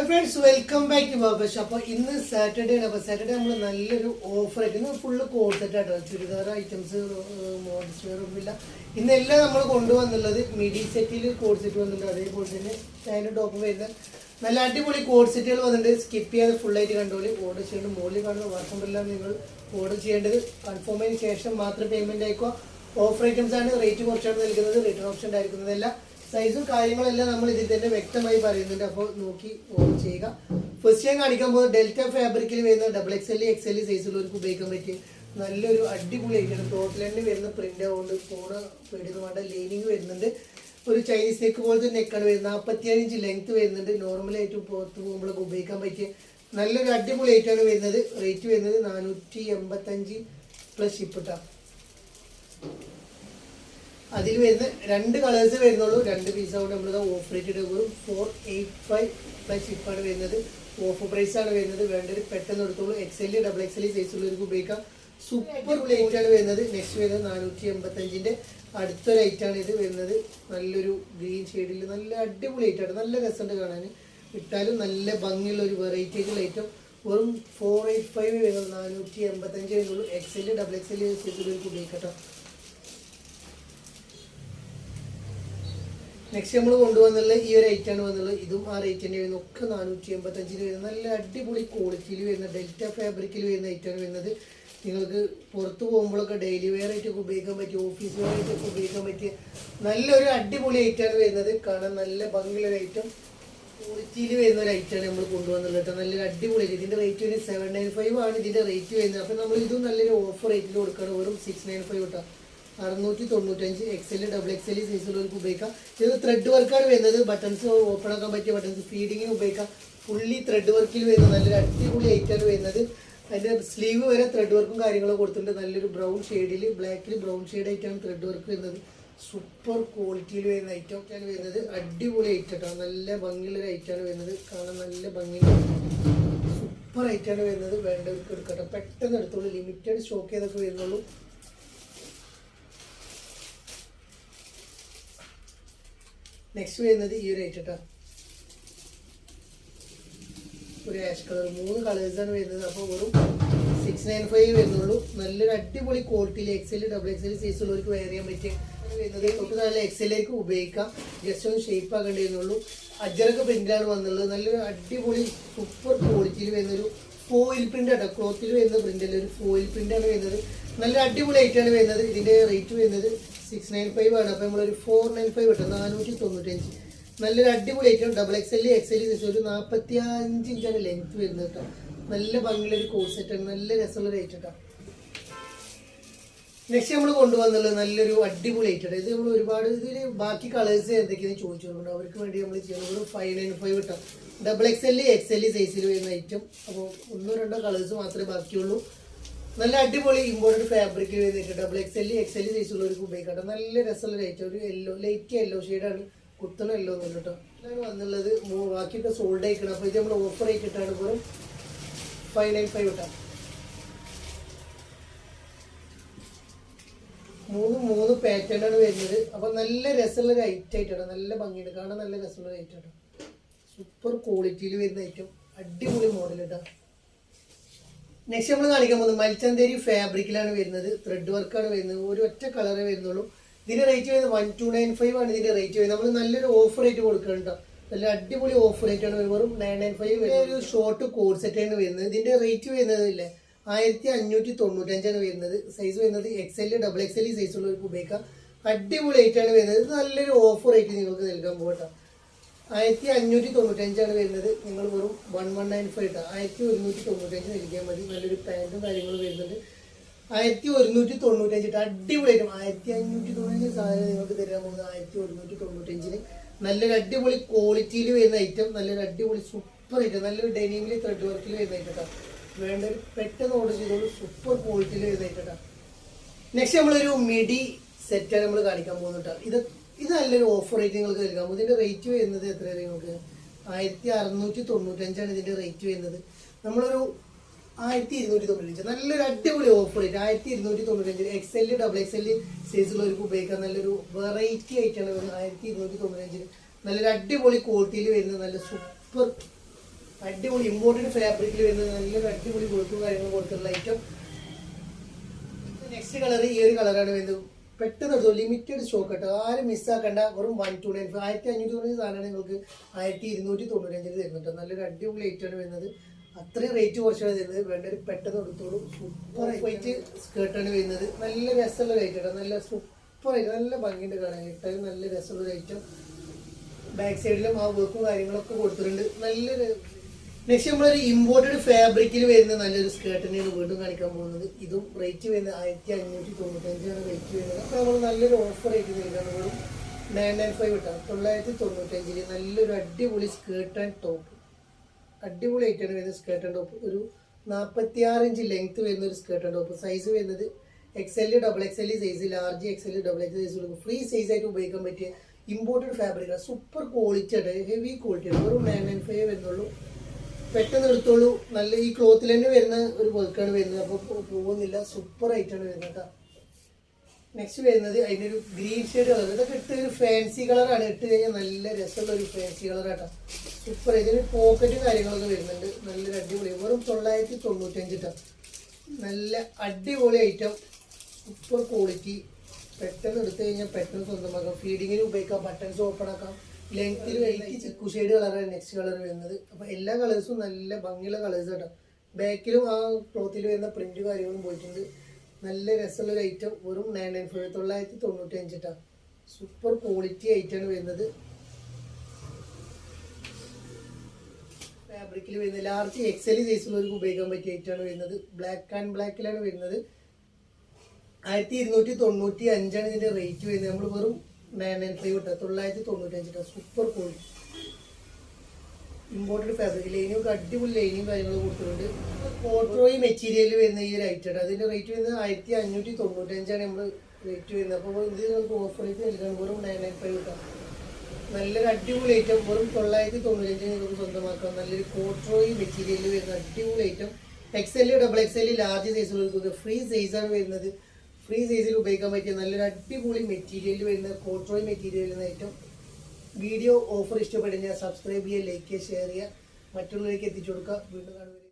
Friends welcome back to Baba shop. അപ്പോൾ ഇന്ന് Saturday ആണ്. അപ്പോൾ സാറ്റർഡേ നമ്മൾ നല്ലൊരു ഓഫർ ആയിട്ട് ഇന്ന് ഫുള്ള് കോഡ് സെറ്റ് ആട്ടോ. ചുരിദാർ ഐറ്റംസ് മോഡൽസ് വെയർ ഒന്നുമില്ല. ഇന്നെല്ലാം നമ്മൾ കൊണ്ടുവന്നുള്ളത് മിഡി സെറ്റിൽ കോഡ് സെറ്റ് വന്നിട്ടുണ്ട്. അതേപോലെ തന്നെ അതിൻ്റെ ടോപ്പ് വരുന്ന നല്ല അടിപൊളി കോഡ് സെറ്റുകൾ വന്നിട്ടുണ്ട്. സ്കിപ്പ് ചെയ്യാതെ ഫുള്ളായിട്ട് കണ്ടോളി. ഓർഡർ ചെയ്യേണ്ട മുകളിൽ കാണുന്ന വാട്സപ്പെല്ലാം നിങ്ങൾ ഓർഡർ ചെയ്യേണ്ടത് കൺഫേം ആയതിനു ശേഷം മാത്രം പേയ്മെൻറ്റ് ആയിക്കോ. ഓഫർ ഐറ്റംസ് ആണ്, റേറ്റ് കുറച്ചാണ് നൽകുന്നത്, റിട്ടേൺ ഓപ്ഷൻ ആയിരിക്കുന്നതല്ല. സൈസും കാര്യങ്ങളെല്ലാം നമ്മൾ ഇതിൽ തന്നെ വ്യക്തമായി പറയുന്നുണ്ട്. അപ്പോൾ നോക്കി ഓർഡർ ചെയ്യുക. ഫസ്റ്റ് ഞാൻ കാണിക്കാൻ പോകുന്നത് ഡെൽറ്റ ഫാബ്രിക്കിൽ വരുന്ന XXL XL സൈസുള്ളവർക്ക് ഉപയോഗിക്കാൻ പറ്റിയ നല്ലൊരു അടിപൊളി ആയിട്ടാണ്. ടോട്ടൽ തന്നെ വരുന്ന പ്രിന്റ് ആവുകൊണ്ട് പോണ പേടിയൊന്നും വേണ്ട. ലൈനിങ് വരുന്നുണ്ട്. ഒരു ചൈനീസ് നെക്ക് പോലത്തെ നെക്കാണ് വരുന്നത്. 45 ഇഞ്ച് ലെങ്ത് വരുന്നുണ്ട്. നോർമലായിട്ട് പുറത്ത് പോകുമ്പോഴൊക്കെ ഉപയോഗിക്കാൻ പറ്റിയ നല്ലൊരു അടിപൊളി ആയിട്ടാണ് വരുന്നത്. റേറ്റ് വരുന്നത് 485 പ്ലസ് ഷിപ്പിട്ടാണ്. അതിൽ വരുന്ന 2 കളേഴ്സ് വരുന്നുള്ളൂ. 2 പീസ് ആവുകൊണ്ട് നമ്മൾ ഓഫ് റേറ്റ് എടുക്കും. 485 പ്ലസ് ഷിപ്പാണ് വരുന്നത്. ഓഫർ പ്രൈസ് ആണ് വരുന്നത്. വേണ്ടത് പെട്ടെന്ന് എടുത്തോളൂ. XL XXL സൈസുള്ളവർക്ക് ഉപയോഗിക്കാം. സൂപ്പർ ലൈറ്റ് ആണ് വരുന്നത്. നെക്സ്റ്റ് വരുന്നത് 485ന്റെ അടുത്തൊരു ഐറ്റാണ് ഇത് വരുന്നത്. നല്ലൊരു ഗ്രീൻ ഷെയ്ഡിൽ നല്ല അടിപൊളി ഐറ്റാണ്. നല്ല രസമുണ്ട് കാണാൻ. ഇട്ടാലും നല്ല ഭംഗിയുള്ള ഒരു വെറൈറ്റി ആയിട്ടുള്ള ഐറ്റം. വെറും 485 വരുന്നത്. 485 വരുന്നുള്ളൂ. XL XXL സൈസുള്ളവർക്ക് ഉപയോഗിക്കട്ടോ. നെക്സ്റ്റ് നമ്മൾ കൊണ്ടുവന്നുള്ള ഈ ഒരു ഐറ്റാണ് വന്നുള്ളത്. ഇതും ആ റേറ്റിൻ്റെ വരുന്നത്. ഒക്കെ 485 വരുന്നത്. നല്ല അടിപൊളി ക്വാളിറ്റിയിൽ വരുന്ന ഡെൽറ്റ ഫാബ്രിക്കിൽ വരുന്ന ഐറ്റാണ് വരുന്നത്. നിങ്ങൾക്ക് പുറത്ത് പോകുമ്പോഴൊക്കെ ഡെയിലി വെയർ ആയിട്ടൊക്കെ ഉപയോഗിക്കാൻ പറ്റിയ, ഓഫീസ് വെയർ ആയിട്ടൊക്കെ ഉപയോഗിക്കാൻ പറ്റിയ നല്ലൊരു അടിപൊളി ഐറ്റാണ് വരുന്നത്. കാണാൻ നല്ല ഭംഗിയുള്ള ഒരു ഐറ്റം, ക്വാളിറ്റിയിൽ വരുന്ന ഒരു ഐറ്റാണ് നമ്മൾ കൊണ്ടുവന്നുള്ളത് കേട്ടോ. നല്ലൊരു അടിപൊളി. ഇതിൻ്റെ റേറ്റ് വരുന്നത് 795 ആണ് ഇതിൻ്റെ റേറ്റ് വരുന്നത്. അപ്പോൾ നമ്മൾ ഇതും നല്ലൊരു ഓഫർ റേറ്റിൽ കൊടുക്കുകയാണ്. വെറും 695 കേട്ടോ. 695 XL XXL സൈസുള്ളവർക്ക് ഉപയോഗിക്കാം. ഇത് ത്രെഡ് വർക്കാണ് വരുന്നത്. ബട്ടൺസ് ഓപ്പൺ ആക്കാൻ പറ്റിയ ബട്ടൺസ്, ഫീഡിങ്ങിന് ഉപയോഗിക്കാം. ഫുള്ളി ത്രെഡ് വർക്കിൽ വരുന്ന നല്ലൊരു അടിപൊളി ഐറ്റാണ് വരുന്നത്. അതിൻ്റെ സ്ലീവ് വരെ ത്രെഡ് വർക്കും കാര്യങ്ങളും കൊടുത്തിട്ടുണ്ട്. നല്ലൊരു ബ്രൗൺ ഷെയ്ഡിൽ, ബ്ലാക്കിൽ ബ്രൗൺ ഷെയ്ഡ് ആയിട്ടാണ് ത്രെഡ് വർക്ക് വരുന്നത്. സൂപ്പർ ക്വാളിറ്റിയിൽ വരുന്ന ഐറ്റമാണ് വരുന്നത്. അടിപൊളി ഐറ്റാണ്. നല്ല ഭംഗിയുള്ളൊരു ഐറ്റാണ് വരുന്നത്. കാണാൻ നല്ല ഭംഗിയുള്ള സൂപ്പർ ഐറ്റാണ് വരുന്നത്. വേണ്ടവർക്ക് എടുക്കട്ടെ, പെട്ടെന്ന് എടുത്തോളൂ. ലിമിറ്റഡ് സ്റ്റോക്ക് ചെയ്തൊക്കെ വരുന്നുള്ളൂ. നെക്സ്റ്റ് വരുന്നത് ഈ ഒരു ഐറ്റാ. ഒരു ആഷ് കളർ, 3 കളേഴ്സാണ് വരുന്നത്. അപ്പോൾ വെറും 695 വരുന്നുള്ളൂ. നല്ലൊരു അടിപൊളി ക്വാളിറ്റിയിൽ XL XXL സൈസുള്ളവർക്ക് വെയർ ചെയ്യാൻ പറ്റിയ വരുന്നത്. തൊട്ട് നല്ല XLലേക്ക് ഉപയോഗിക്കാം. ജസ്റ്റ് ഒന്ന് ഷേപ്പ് ആക്കേണ്ടി വരുന്നുള്ളൂ. അജറൊക്കെ പ്രിന്റിലാണ് വന്നുള്ളത്. നല്ലൊരു അടിപൊളി സൂപ്പർ ക്വാളിറ്റിയിൽ വരുന്നൊരു ഫോയിൽ പ്രിന്റ് ആട്ടോ. ക്ലോത്തിൽ വരുന്ന പ്രിന്റ് അല്ല, ഒരു ഫോയിൽ പ്രിന്റാണ് വരുന്നത്. നല്ലൊരു അടിപൊളി ഐറ്റാണ് വരുന്നത്. ഇതിൻ്റെ റേറ്റ് വരുന്നത് 695 ആണ്. അപ്പോൾ നമ്മളൊരു 495 കിട്ടും. 495. നല്ലൊരു അടിപൊളി ഐറ്റം. XXL XL ഒരു 45 ഇഞ്ചാണ് ലെങ്ത് വരുന്നത് കേട്ടോ. നല്ല ഭംഗിയുള്ളൊരു കോഡ് സെറ്റാണ്. നല്ല രസമുള്ളൊരു ഐറ്റം കേട്ടോ. നെക്സ്റ്റ് നമ്മൾ കൊണ്ടുവന്നുള്ളത് നല്ലൊരു അടിപൊളി ഐറ്റാണ്. ഇത് നമ്മൾ ഒരുപാട് ഇതിൽ ബാക്കി കളേഴ്സ് എന്തൊക്കെയാണ് ചോദിച്ചു കൊടുക്കുന്നത്. അവർക്ക് വേണ്ടി നമ്മൾ ചെയ്യുന്നത് 595 കിട്ടാം. XXL XL സൈസിൽ വരുന്ന ഐറ്റം. അപ്പോൾ 1-2 കളേഴ്സ് മാത്രമേ ബാക്കിയുള്ളൂ. നല്ല അടിപൊളി ഇമ്പോർട്ടൻറ്റ് ഫാബ്രിക് വരുന്നിട്ട്. XXL XL സൈസുള്ളവർക്ക് ഉപയോഗിക്കാം. നല്ല രസമുള്ള ഐറ്റം. ഒരു യെല്ലോ, ലൈറ്റ് യെല്ലോ ഷെയ്ഡാണ്. കുത്തണ യെല്ലോ ഒന്നും കേട്ടോ. ഇതാണ് വന്നുള്ളത്. ബാക്കിയൊക്കെ സോൾഡ് ആയിക്കണം. അപ്പോൾ ഇത് നമ്മൾ ഓഫർ ആയിട്ടിട്ടാണ്. വെറും 595 കിട്ടാം. 3 പാറ്റേണാണ് വരുന്നത്. അപ്പോൾ നല്ല രസമുള്ളൊരു ഐറ്റായിട്ടാണ്. നല്ല ഭംഗിയുണ്ട് കാണാൻ. നല്ല രസമുള്ള ഐറ്റാണ്. സൂപ്പർ ക്വാളിറ്റിയിൽ വരുന്ന ഐറ്റം. അടിപൊളി മോഡൽ കേട്ടോ. നെക്സ്റ്റ് നമ്മൾ കാണിക്കാൻ പോകുന്നത് മൽച്ചന്തേരി ഫാബ്രിക്കിലാണ് വരുന്നത്. ത്രെഡ് വർക്കാണ് വരുന്നത്. ഒരു ഒറ്റ കളറേ വരുന്നുള്ളൂ. ഇതിന്റെ റേറ്റ് വരുന്നത് 1295 ആണ് ഇതിന്റെ റേറ്റ് വരുന്നത്. നമ്മൾ നല്ലൊരു ഓഫർ റേറ്റ് കൊടുക്കുന്നുണ്ടോ. നല്ല അടിപൊളി ഓഫർ റേറ്റ് ആണ്. വെറും 995. ഒരു ഷോർട്ട് കോഡ് സെറ്റാണ് വരുന്നത്. ഇതിന്റെ റേറ്റ് വരുന്നത് ഇല്ലേ 1595 ആണ് വരുന്നത്. സൈസ് വരുന്നത് XL XXL സൈസുള്ളവർക്ക് ഉപയോഗിക്കാം. അടിപൊളി റേറ്റാണ് വരുന്നത്. ഇത് നല്ലൊരു ഓഫർ റേറ്റ് നിങ്ങൾക്ക് നൽകാൻ പോകട്ടോ. 1595 ആണ് വരുന്നത്. നിങ്ങൾ വെറും 1195 ഇട്ടാ. 1195 നൽകിയാൽ മതി. നല്ലൊരു പാൻറ്റും കാര്യങ്ങളും വരുന്നുണ്ട്. 1195 ഇട്ടാ. അടിപൊളിയായിട്ടും 1595 സാധനം നിങ്ങൾക്ക് തരാൻ പോകുന്നത് 1195 നല്ലൊരു അടിപൊളി ക്വാളിറ്റിയിൽ വരുന്ന ഐറ്റം. നല്ലൊരു അടിപൊളി സൂപ്പർ ഐറ്റം. നല്ലൊരു ഡെനിമിൽ ത്രെഡ് വർക്കിൽ വരുന്ന ഐറ്റം. വേണ്ടൊരു പെട്ടെന്ന് ഓർഡർ ചെയ്തോളൂ. സൂപ്പർ ക്വാളിറ്റിയിൽ വരുന്ന ഐറ്റം. നെക്സ്റ്റ് നമ്മളൊരു മിഡി സെറ്റാണ് നമ്മൾ കാണിക്കാൻ പോകുന്നത്. ഇത് നല്ലൊരു ഓഫർ റേറ്റ് നിങ്ങൾക്ക് നൽകാൻ പോകും. ഇതിന്റെ റേറ്റ് വരുന്നത് എത്രയാണ് നിങ്ങൾക്ക് 1695 ആണ് ഇതിന്റെ റേറ്റ് വരുന്നത്. നമ്മളൊരു 1295. നല്ലൊരു അടിപൊളി ഓഫർ റേറ്റ് 1295. XL XXL സൈസുള്ളവർക്ക് ഉപയോഗിക്കാൻ നല്ലൊരു വെറൈറ്റി ആയിട്ടാണ് വരുന്നത്. 1295 നല്ലൊരു അടിപൊളി ക്വാളിറ്റിയിൽ വരുന്നത്. നല്ല സൂപ്പർ അടിപൊളി ഇമ്പോർട്ടഡ് ഫാബ്രിക്കിൽ വരുന്നത് നല്ലൊരു അടിപൊളി കൊടുക്കും കാര്യങ്ങൾ കൊടുത്തിട്ടുള്ള ഐറ്റം. നെക്സ്റ്റ് കളർ ഈ ഒരു കളറാണ് വരുന്നത്. പെട്ടെന്ന് എടുത്തു, ലിമിറ്റഡ് സ്റ്റോക്ക് കേട്ടോ, ആരും മിസ്സാക്കണ്ട. വെറും 1295 1500 സാധനമാണ് നിങ്ങൾക്ക് 1295 തരുന്നുണ്ട്. നല്ലൊരു അടിപൊളി ഐറ്റമാണ് വരുന്നത്. അത്രയും റേറ്റ് കുറച്ചാണ് തരുന്നത്. വേണ്ടൊരു പെട്ടെന്ന് എടുത്തോളൂ. സൂപ്പർ വൈറ്റ് സ്കേർട്ടാണ് വരുന്നത്. നല്ല രസമുള്ള ഐറ്റം കേട്ടോ, നല്ല സൂപ്പർ ഐറ്റം, നല്ല ഭംഗിയുണ്ട് കാണാൻ. ഇട്ടാലും നല്ല രസമുള്ള ഐറ്റം. ബാക്ക് സൈഡിലും ആ വർക്കും കാര്യങ്ങളൊക്കെ കൊടുത്തിട്ടുണ്ട്. നല്ലൊരു നെക്സ്റ്റ് നമ്മളൊരു ഇമ്പോർട്ടഡ് ഫാബ്രിക്കിൽ വരുന്ന നല്ലൊരു സ്കേർട്ടിനെയാണ് വീണ്ടും കാണിക്കാൻ പോകുന്നത്. ഇതും റേറ്റ് വരുന്നത് 1595 റേറ്റ് വരുന്നത്. അപ്പോൾ നമ്മൾ നല്ലൊരു ഓഫർ റേറ്റ് നൽകാണ്. വെറും 995 കിട്ടാം. 995 നല്ലൊരു അടിപൊളി സ്കേർട്ട് ആൻഡ് ടോപ്പ്. അടിപൊളി ആയിട്ടാണ് വരുന്നത് സ്കേർട്ട് ആൻഡ് ടോപ്പ്. ഒരു 46 ഇഞ്ച് ലെങ്ത് വരുന്ന ഒരു സ്കേർട്ട് ആൻഡ് ടോപ്പ്. സൈസ് വരുന്നത് XL, XXL size, large XL, XXL size കൊടുക്കും. ഫ്രീ സൈസ് ആയിട്ട് ഉപയോഗിക്കാൻ പറ്റിയ ഇമ്പോർട്ടഡ് ഫാബ്രിക്കാണ്. സൂപ്പർ ക്വാളിറ്റി ആണ്, ഹെവി ക്വാളിറ്റി ആണ്. വെറും 995 വരുന്നുള്ളൂ. പെട്ടെന്ന് എടുത്തോളൂ. നല്ല ഈ ക്ലോത്തിൽ തന്നെ വരുന്ന ഒരു വർക്കാണ് വരുന്നത്. അപ്പോൾ പോകുന്നില്ല, സൂപ്പർ ആയിട്ടാണ് വരുന്നത് കേട്ടോ. നെക്സ്റ്റ് വരുന്നത് അതിൻ്റെ ഒരു ഗ്രീൻ ഷെയ്ഡ് കളർ. ഇതൊക്കെ ഇട്ട് ഒരു ഫാൻസി കളറാണ്. ഇട്ട് കഴിഞ്ഞാൽ നല്ല രസമുള്ള ഒരു ഫാൻസി കളറാട്ടോ. സൂപ്പർ. ഇതിന് പോക്കറ്റും കാര്യങ്ങളൊക്കെ വരുന്നുണ്ട്. നല്ലൊരു അടിപൊളി. വെറും 995 കേട്ടോ. നല്ല അടിപൊളി ഐറ്റം, സൂപ്പർ ക്വാളിറ്റി. പെട്ടെന്ന് എടുത്തു കഴിഞ്ഞാൽ പെട്ടെന്ന് സ്വന്തമാക്കാം. ഫീഡിങ്ങിന് ഉപയോഗിക്കാം, ബട്ടൺസ് ഓപ്പൺ ആക്കാം. ലെങ്ത്തിൽ വെയിറ്റ് ചിക്കു ഷെയ്ഡ് കളറാണ് നെക്സ്റ്റ് കളർ വരുന്നത്. അപ്പോൾ എല്ലാ കളേഴ്സും നല്ല ഭംഗിയുള്ള കളേഴ്സ് കേട്ടോ. ബാക്കിലും ആ ക്ലോത്തിൽ വരുന്ന പ്രിന്റ് കാര്യങ്ങളും പോയിട്ടുണ്ട്. നല്ല രസമുള്ളൊരു ഐറ്റം. വെറും 995 995 കേട്ടോ. സൂപ്പർ ക്വാളിറ്റി ഐറ്റമാണ് വരുന്നത്. ഫാബ്രിക്കിൽ വരുന്നത് ലാർജ് XL സൈസിലുള്ളവർക്ക് ഉപയോഗിക്കാൻ പറ്റിയ ഐറ്റമാണ് വരുന്നത്. ബ്ലാക്ക് ആൻഡ് ബ്ലാക്കിലാണ് വരുന്നത്. 1295 ഇതിന്റെ റേറ്റ് വരുന്നത്. നമ്മൾ വെറും 995 കിട്ടുക. 995 super quality imported fabric. Lining അടിപൊളി ലൈനിങ് കാര്യങ്ങളും കൊടുത്തിട്ടുണ്ട്. കോട്രോയി മെറ്റീരിയൽ വരുന്ന ഈ ഒരു ഐറ്റം അതിന്റെ റേറ്റ് വരുന്നത് 1595 നമ്മൾ റേറ്റ് വരുന്നത്. അപ്പോൾ ഇത് നമുക്ക് ഓഫർ റേറ്റ് നൽകാൻ വെറും 995 കിട്ടാം. നല്ലൊരു അടിപൊളി ഐറ്റം. വെറും 995 നിങ്ങൾക്ക് സ്വന്തമാക്കാം. നല്ലൊരു കോട്രോയി മെറ്റീരിയൽ വരുന്ന അടിപൊളി ഐറ്റം. XL, XXL ലാർജ് സൈസുകൾക്ക് ഫ്രീ സൈസാണ് വരുന്നത്. ഫ്രീ സൈസിൽ ഉപയോഗിക്കാൻ പറ്റിയ നല്ലൊരു അടിപൊളി മെറ്റീരിയൽ വരുന്ന കോട്രോയി മെറ്റീരിയൽ വരുന്ന ഐറ്റം. വീഡിയോ ഓഫർ ഇഷ്ടപ്പെടുന്ന സബ്സ്ക്രൈബ് ചെയ്യുക, ലൈക്ക് ചെയ്യുക, ഷെയർ ചെയ്യുക, മറ്റുള്ളവർക്ക് എത്തിച്ചു കൊടുക്കുക. വീണ്ടും കാണുക.